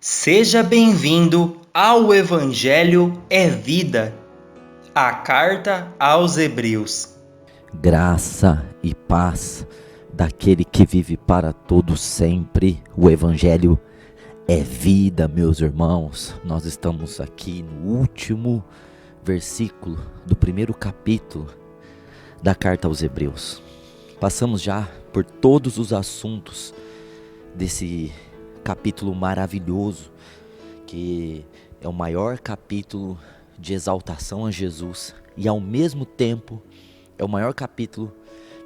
Seja bem-vindo ao Evangelho é Vida, a carta aos Hebreus. Graça e paz daquele que vive para todos sempre. O Evangelho é vida, meus irmãos. Nós estamos aqui no último versículo do primeiro capítulo da carta aos Hebreus. Passamos já por todos os assuntos desse capítulo maravilhoso, que é o maior capítulo de exaltação a Jesus e ao mesmo tempo é o maior capítulo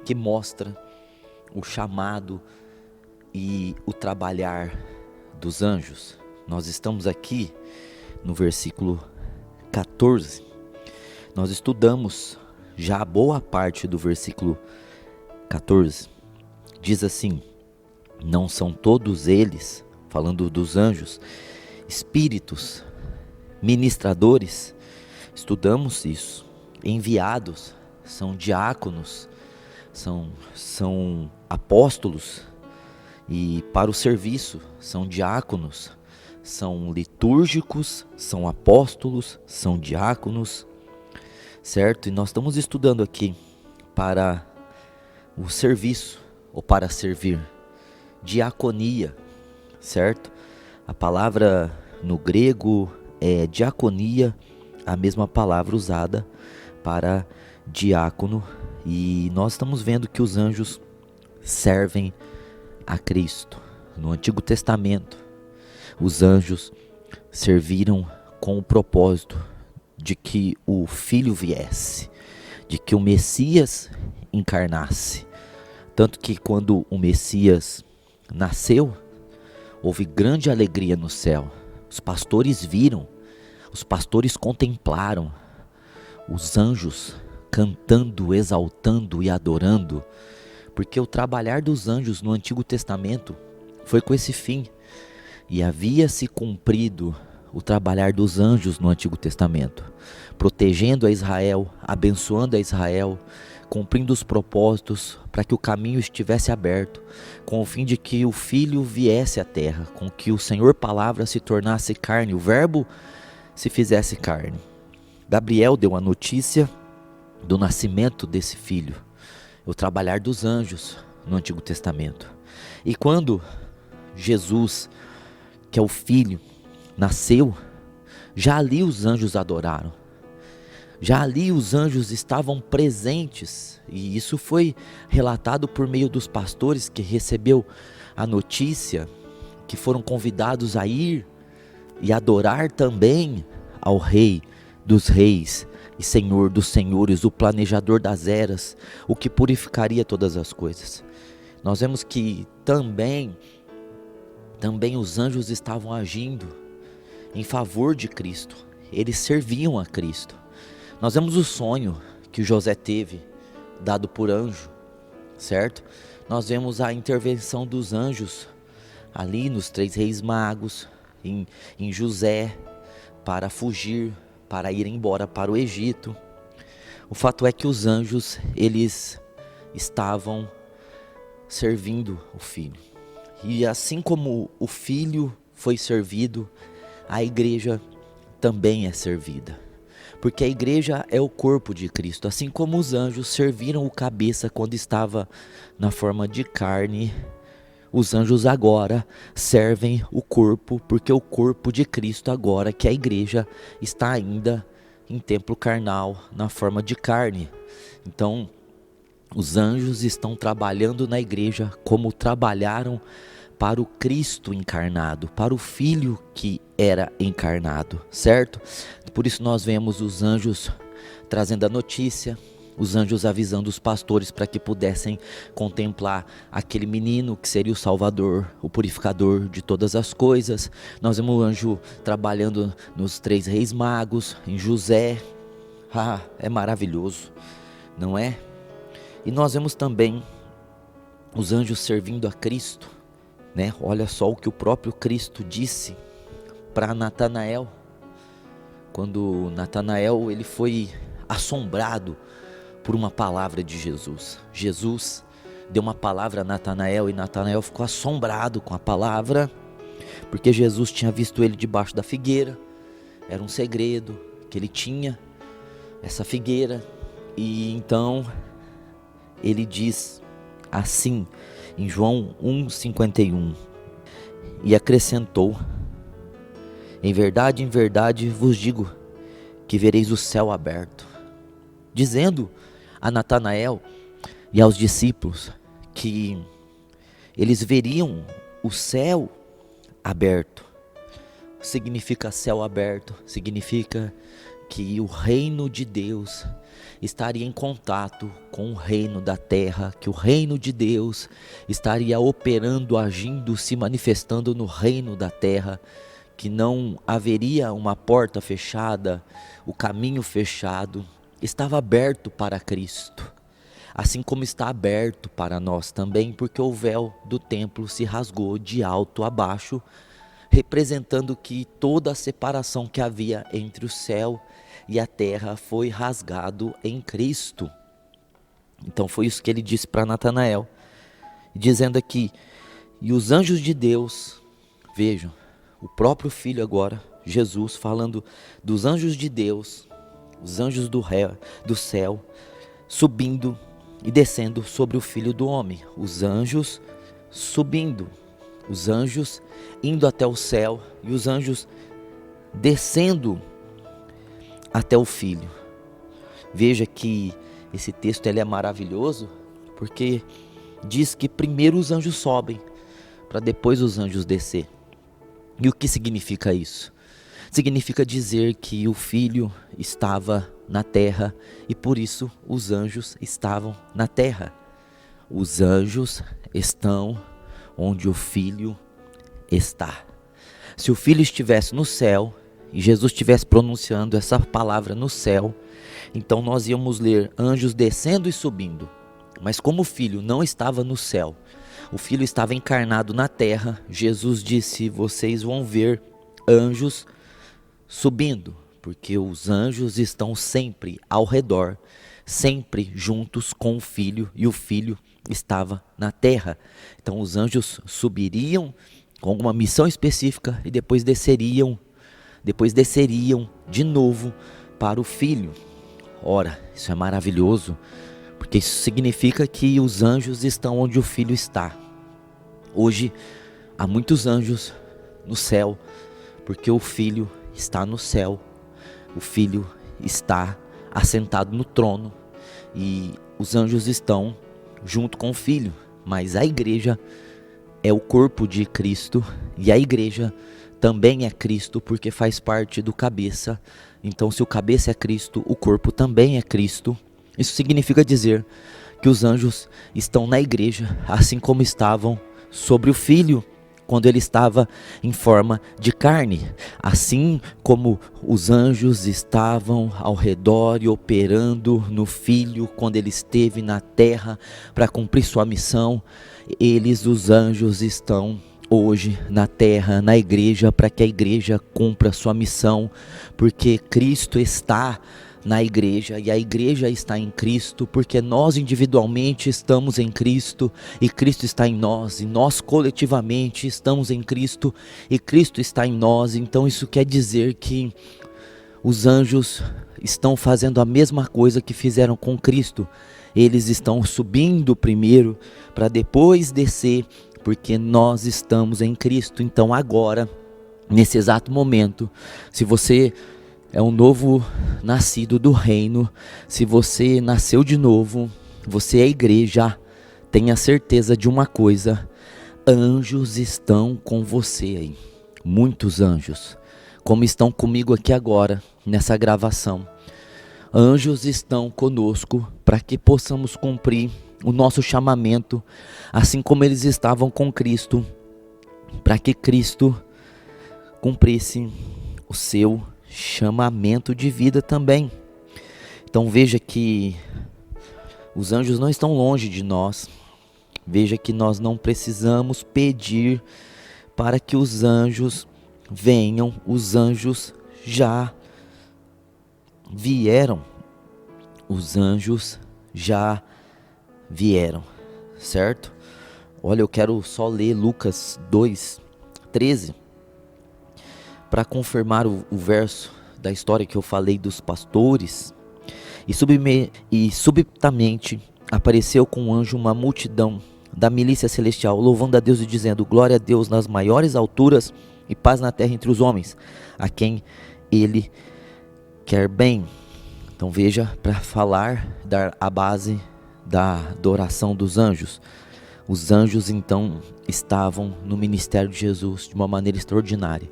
que mostra o chamado e o trabalhar dos anjos. Nós estamos aqui no versículo 14. Nós estudamos já boa parte do versículo 14. Diz assim: não são todos eles, falando dos anjos, espíritos, ministradores? Estudamos isso. Enviados, são diáconos, são apóstolos, e para o serviço são diáconos, são litúrgicos, são apóstolos, são diáconos, certo? E nós estamos estudando aqui para o serviço, ou para servir, diaconia, certo? A palavra no grego é diaconia, a mesma palavra usada para diácono, e nós estamos vendo que os anjos servem a Cristo. No Antigo Testamento, os anjos serviram com o propósito de que o Filho viesse, de que o Messias encarnasse. Tanto que quando o Messias nasceu, houve grande alegria no céu. Os pastores viram, os pastores contemplaram, os anjos cantando, exaltando e adorando, porque o trabalhar dos anjos no Antigo Testamento foi com esse fim, e havia se cumprido o trabalhar dos anjos no Antigo Testamento, protegendo a Israel, abençoando a Israel, cumprindo os propósitos para que o caminho estivesse aberto, com o fim de que o Filho viesse à terra, com que o Senhor Palavra se tornasse carne, o Verbo se fizesse carne. Gabriel deu a notícia do nascimento desse Filho, o trabalhar dos anjos no Antigo Testamento. E quando Jesus, que é o Filho, nasceu, já ali os anjos adoraram. Já ali os anjos estavam presentes, e isso foi relatado por meio dos pastores que recebeu a notícia, que foram convidados a ir e adorar também ao Rei dos Reis e Senhor dos Senhores, o planejador das eras, o que purificaria todas as coisas. Nós vemos que também os anjos estavam agindo em favor de Cristo, eles serviam a Cristo. Nós vemos o sonho que José teve, dado por anjo, certo? Nós vemos a intervenção dos anjos ali nos 3 reis magos, em José, para fugir, para ir embora para o Egito. O fato é que os anjos, eles estavam servindo o Filho. E assim como o Filho foi servido, a igreja também é servida. Porque a igreja é o corpo de Cristo, assim como os anjos serviram o cabeça quando estava na forma de carne, os anjos agora servem o corpo, porque o corpo de Cristo agora, que é a igreja, está ainda em templo carnal, na forma de carne. Então, os anjos estão trabalhando na igreja como trabalharam para o Cristo encarnado, para o Filho que era encarnado, certo? Por isso nós vemos os anjos trazendo a notícia, os anjos avisando os pastores para que pudessem contemplar aquele menino que seria o Salvador, o purificador de todas as coisas. Nós vemos o anjo trabalhando nos 3 reis magos, em José. É maravilhoso, não é? E nós vemos também os anjos servindo a Cristo, né? Olha só o que o próprio Cristo disse para Natanael, quando Natanael ele foi assombrado por uma palavra de Jesus. Jesus deu uma palavra a Natanael e Natanael ficou assombrado com a palavra, porque Jesus tinha visto ele debaixo da figueira. Era um segredo que ele tinha, essa figueira. E então ele diz assim em João 1,51: e acrescentou: em verdade vos digo que vereis o céu aberto, dizendo a Natanael e aos discípulos que eles veriam o céu aberto. Significa céu aberto, significa que o reino de Deus estaria em contato com o reino da terra, que o reino de Deus estaria operando, agindo, se manifestando no reino da terra, que não haveria uma porta fechada, o caminho fechado, estava aberto para Cristo, assim como está aberto para nós também, porque o véu do templo se rasgou de alto a baixo, representando que toda a separação que havia entre o céu e a terra foi rasgado em Cristo. Então foi isso que ele disse para Natanael, dizendo aqui: e os anjos de Deus, vejam, o próprio Filho agora, Jesus, falando dos anjos de Deus, os anjos do céu, subindo e descendo sobre o Filho do Homem. Os anjos subindo, os anjos indo até o céu e os anjos descendo até o Filho. Veja que esse texto ele é maravilhoso, porque diz que primeiro os anjos sobem, para depois os anjos descer. E o que significa isso? Significa dizer que o Filho estava na terra e por isso os anjos estavam na terra. Os anjos estão onde o Filho está. Se o Filho estivesse no céu e Jesus estivesse pronunciando essa palavra no céu, então nós íamos ler anjos descendo e subindo. Mas como o Filho não estava no céu, o Filho estava encarnado na terra, Jesus disse: vocês vão ver anjos subindo, porque os anjos estão sempre ao redor, sempre juntos com o Filho, e o Filho estava na terra. Então os anjos subiriam com alguma missão específica e depois desceriam de novo para o Filho. Ora, isso é maravilhoso, porque isso significa que os anjos estão onde o Filho está. Hoje há muitos anjos no céu, porque o Filho está no céu, o Filho está assentado no trono e os anjos estão junto com o Filho. Mas a igreja é o corpo de Cristo e a igreja também é Cristo, porque faz parte do cabeça. Então, se o cabeça é Cristo, o corpo também é Cristo. Isso significa dizer que os anjos estão na igreja, assim como estavam sobre o Filho quando ele estava em forma de carne. Assim como os anjos estavam ao redor e operando no Filho quando ele esteve na terra para cumprir sua missão, os anjos, estão hoje na terra, na igreja, para que a igreja cumpra sua missão, porque Cristo está na igreja e a igreja está em Cristo, porque nós individualmente estamos em Cristo e Cristo está em nós, e nós coletivamente estamos em Cristo e Cristo está em nós. Então isso quer dizer que os anjos estão fazendo a mesma coisa que fizeram com Cristo. Eles estão subindo primeiro para depois descer, porque nós estamos em Cristo. Então agora, nesse exato momento, se você é um novo nascido do reino, se você nasceu de novo, você é igreja, tenha certeza de uma coisa: anjos estão com você aí, muitos anjos, como estão comigo aqui agora, nessa gravação. Anjos estão conosco para que possamos cumprir o nosso chamamento, assim como eles estavam com Cristo, para que Cristo cumprisse o seu chamamento de vida também. Então veja que os anjos não estão longe de nós. Veja que nós não precisamos pedir para que os anjos venham. Os anjos já vieram. Os anjos já vieram, certo? Olha, eu quero só ler Lucas 2:13. para confirmar o verso da história que eu falei dos pastores, e subitamente apareceu com um anjo uma multidão da milícia celestial, louvando a Deus e dizendo: glória a Deus nas maiores alturas e paz na terra entre os homens, a quem ele quer bem. Então veja, para falar, dar a base da adoração dos anjos. Os anjos então estavam no ministério de Jesus de uma maneira extraordinária,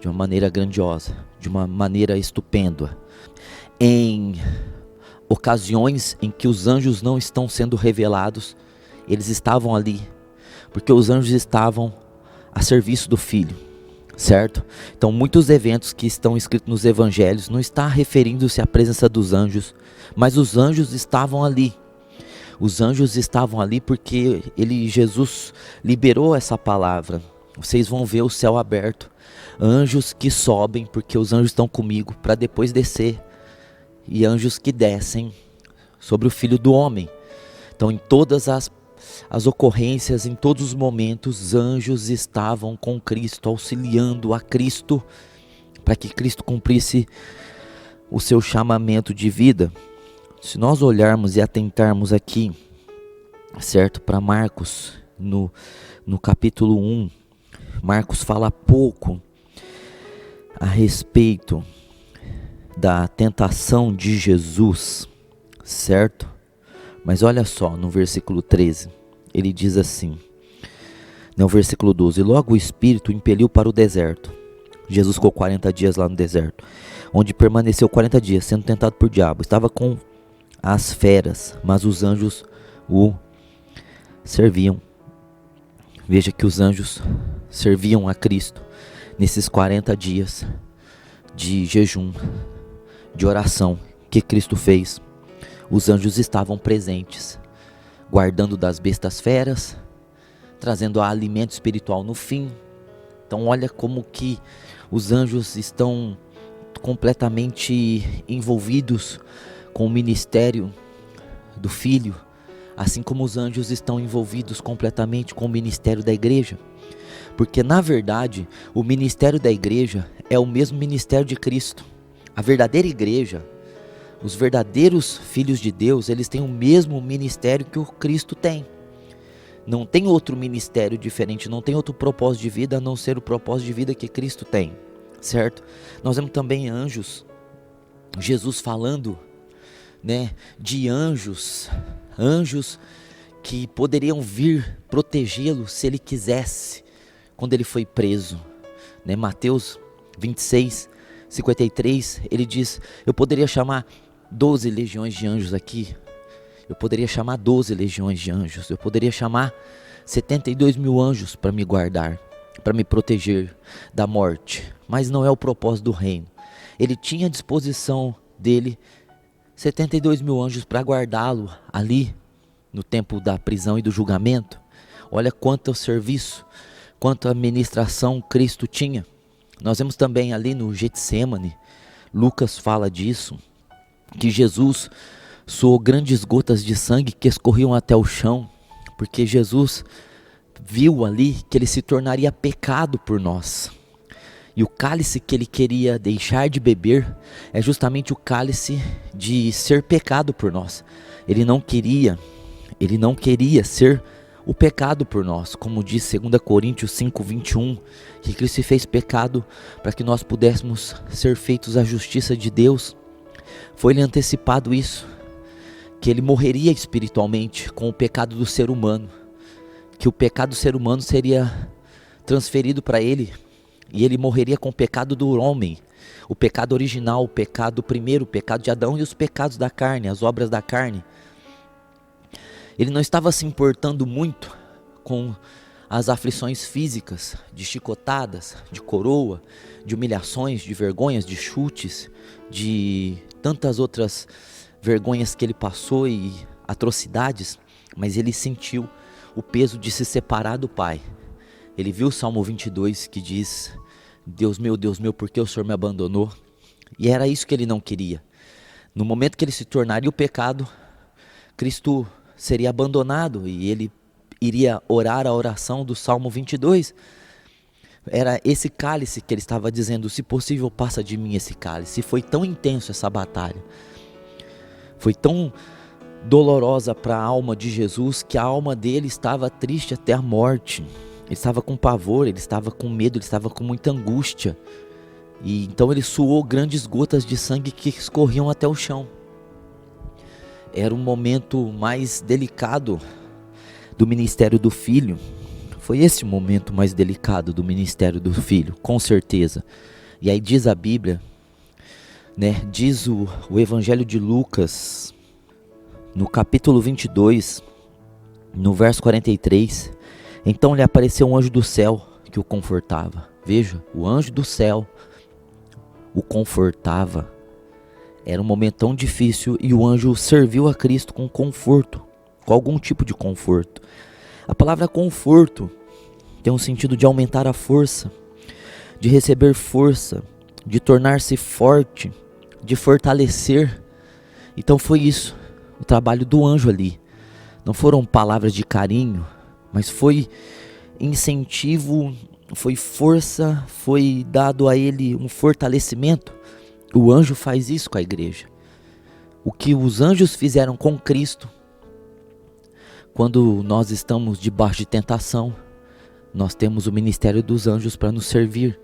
de uma maneira grandiosa, de uma maneira estupenda. Em ocasiões em que os anjos não estão sendo revelados, eles estavam ali, porque os anjos estavam a serviço do Filho, certo? Então muitos eventos que estão escritos nos evangelhos não está referindo-se à presença dos anjos, mas os anjos estavam ali. Os anjos estavam ali porque Jesus liberou essa palavra. Vocês vão ver o céu aberto, anjos que sobem, porque os anjos estão comigo, para depois descer, e anjos que descem sobre o Filho do Homem. Então em todas as ocorrências, em todos os momentos, anjos estavam com Cristo, auxiliando a Cristo, para que Cristo cumprisse o seu chamamento de vida. Se nós olharmos e atentarmos aqui, certo, para Marcos, no capítulo 1, Marcos fala pouco a respeito da tentação de Jesus, certo? Mas olha só, no versículo 13, ele diz assim, no versículo 12, logo o Espírito o impeliu para o deserto. Jesus ficou 40 dias lá no deserto, onde permaneceu 40 dias, sendo tentado por diabo. Estava com as feras, mas os anjos o serviam. Veja que os anjos serviam a Cristo nesses 40 dias de jejum, de oração que Cristo fez. Os anjos estavam presentes, guardando das bestas feras, trazendo alimento espiritual no fim. Então olha como que os anjos estão completamente envolvidos com o ministério do Filho, assim como os anjos estão envolvidos completamente com o ministério da igreja. Porque na verdade, o ministério da igreja é o mesmo ministério de Cristo. A verdadeira igreja, os verdadeiros filhos de Deus, eles têm o mesmo ministério que o Cristo tem. Não tem outro ministério diferente, não tem outro propósito de vida a não ser o propósito de vida que Cristo tem, certo? Nós vemos também anjos, Jesus falando, de anjos que poderiam vir protegê-lo se ele quisesse, quando ele foi preso, Mateus 26, 53, ele diz, eu poderia chamar 12 legiões de anjos aqui, eu poderia chamar 12 legiões de anjos, eu poderia chamar 72 mil anjos para me guardar, para me proteger da morte, mas não é o propósito do reino. Ele tinha à disposição dele 72 mil anjos para guardá-lo ali, no tempo da prisão e do julgamento. Olha quanto serviço, quanta administração Cristo tinha. Nós vemos também ali no Getsêmani, Lucas fala disso, que Jesus suou grandes gotas de sangue que escorriam até o chão, porque Jesus viu ali que ele se tornaria pecado por nós. E o cálice que ele queria deixar de beber é justamente o cálice de ser pecado por nós. Ele não queria ser o pecado por nós, como diz 2 Coríntios 5, 21, que Cristo se fez pecado para que nós pudéssemos ser feitos a justiça de Deus. Foi-lhe antecipado isso, que ele morreria espiritualmente com o pecado do ser humano, que o pecado do ser humano seria transferido para ele, e ele morreria com o pecado do homem, o pecado original, o pecado primeiro, o pecado de Adão e os pecados da carne, as obras da carne. Ele não estava se importando muito com as aflições físicas, de chicotadas, de coroa, de humilhações, de vergonhas, de chutes, de tantas outras vergonhas que ele passou e atrocidades, mas ele sentiu o peso de se separar do Pai. Ele viu o Salmo 22 que diz, Deus meu, por que o Senhor me abandonou? E era isso que ele não queria. No momento que ele se tornaria o pecado, Cristo seria abandonado e ele iria orar a oração do Salmo 22. Era esse cálice que ele estava dizendo: se possível, passa de mim esse cálice. E foi tão intenso essa batalha, foi tão dolorosa para a alma de Jesus, que a alma dele estava triste até a morte. Ele estava com pavor, ele estava com medo, ele estava com muita angústia. E então ele suou grandes gotas de sangue que escorriam até o chão. Era o momento mais delicado do ministério do Filho. Foi esse o momento mais delicado do ministério do Filho, com certeza. E aí diz a Bíblia, né? Diz o Evangelho de Lucas, no capítulo 22, no verso 43, então lhe apareceu um anjo do céu que o confortava. Veja, o anjo do céu o confortava. Era um momento tão difícil e o anjo serviu a Cristo com conforto, com algum tipo de conforto. A palavra conforto tem um sentido de aumentar a força, de receber força, de tornar-se forte, de fortalecer. Então foi isso, o trabalho do anjo ali. Não foram palavras de carinho, mas foi incentivo, foi força, foi dado a ele um fortalecimento. O anjo faz isso com a igreja. O que os anjos fizeram com Cristo, quando nós estamos debaixo de tentação, nós temos o ministério dos anjos para nos servir.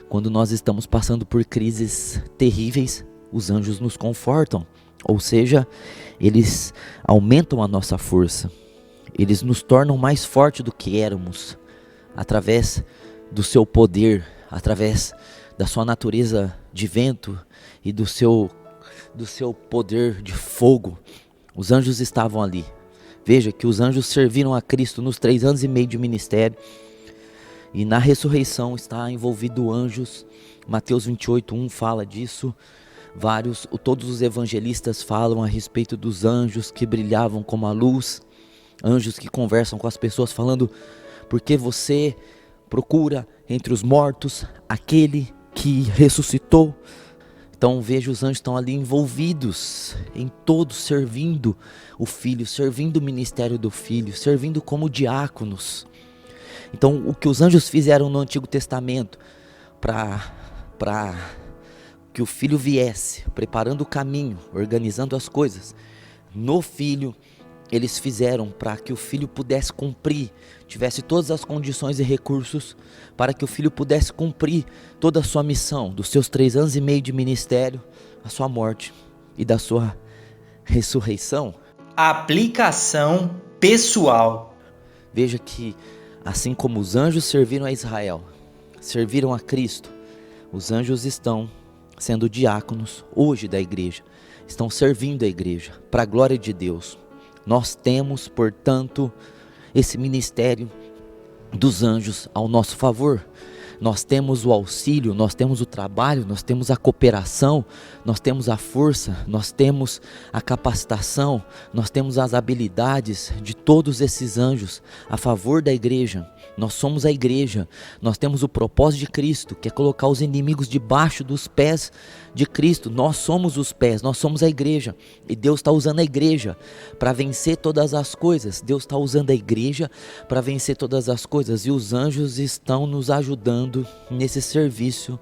Quando nós estamos passando por crises terríveis, os anjos nos confortam. Ou seja, eles aumentam a nossa força. Eles nos tornam mais fortes do que éramos, através do seu poder, através da sua natureza de vento e do seu poder de fogo. Os anjos estavam ali. Veja que os anjos serviram a Cristo nos 3 anos e meio de ministério. E na ressurreição está envolvido anjos. Mateus 28:1 fala disso. Todos os evangelistas falam a respeito dos anjos que brilhavam como a luz. Anjos que conversam com as pessoas falando: porque você procura entre os mortos aquele que ressuscitou. Então veja, os anjos estão ali envolvidos em todos, servindo o Filho, servindo o ministério do Filho, servindo como diáconos. Então o que os anjos fizeram no Antigo Testamento para que o Filho viesse, preparando o caminho, organizando as coisas, no Filho eles fizeram para que o Filho pudesse cumprir, tivesse todas as condições e recursos para que o Filho pudesse cumprir toda a sua missão, dos seus 3 anos e meio de ministério, a sua morte e da sua ressurreição. Aplicação pessoal. Veja que assim como os anjos serviram a Israel, serviram a Cristo, os anjos estão sendo diáconos hoje da igreja, estão servindo a igreja para a glória de Deus. Nós temos, portanto, esse ministério dos anjos ao nosso favor. Nós temos o auxílio, nós temos o trabalho, nós temos a cooperação, nós temos a força, nós temos a capacitação, nós temos as habilidades de todos esses anjos a favor da igreja. Nós somos a igreja, nós temos o propósito de Cristo, que é colocar os inimigos debaixo dos pés de Cristo. Nós somos os pés, nós somos a igreja, e Deus está usando a igreja para vencer todas as coisas. Deus está usando a igreja para vencer todas as coisas, e os anjos estão nos ajudando nesse serviço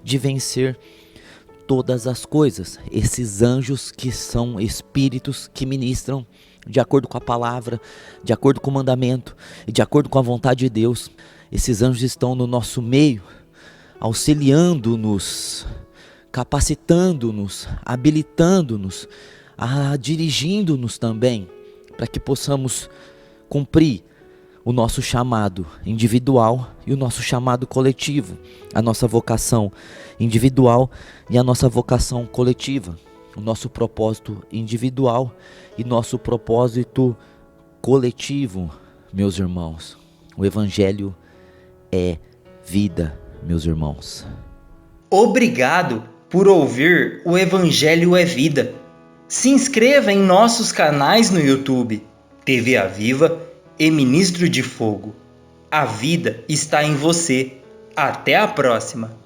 de vencer todas as coisas. Esses anjos que são espíritos que ministram de acordo com a palavra, de acordo com o mandamento e de acordo com a vontade de Deus. Esses anjos estão no nosso meio, auxiliando-nos, capacitando-nos, habilitando-nos, dirigindo-nos também, para que possamos cumprir o nosso chamado individual e o nosso chamado coletivo, a nossa vocação individual e a nossa vocação coletiva, o nosso propósito individual e nosso propósito coletivo, meus irmãos. O Evangelho é vida, meus irmãos. Obrigado por ouvir o Evangelho é Vida. Se inscreva em nossos canais no YouTube, TV Aviva e Ministro de Fogo. A vida está em você. Até a próxima!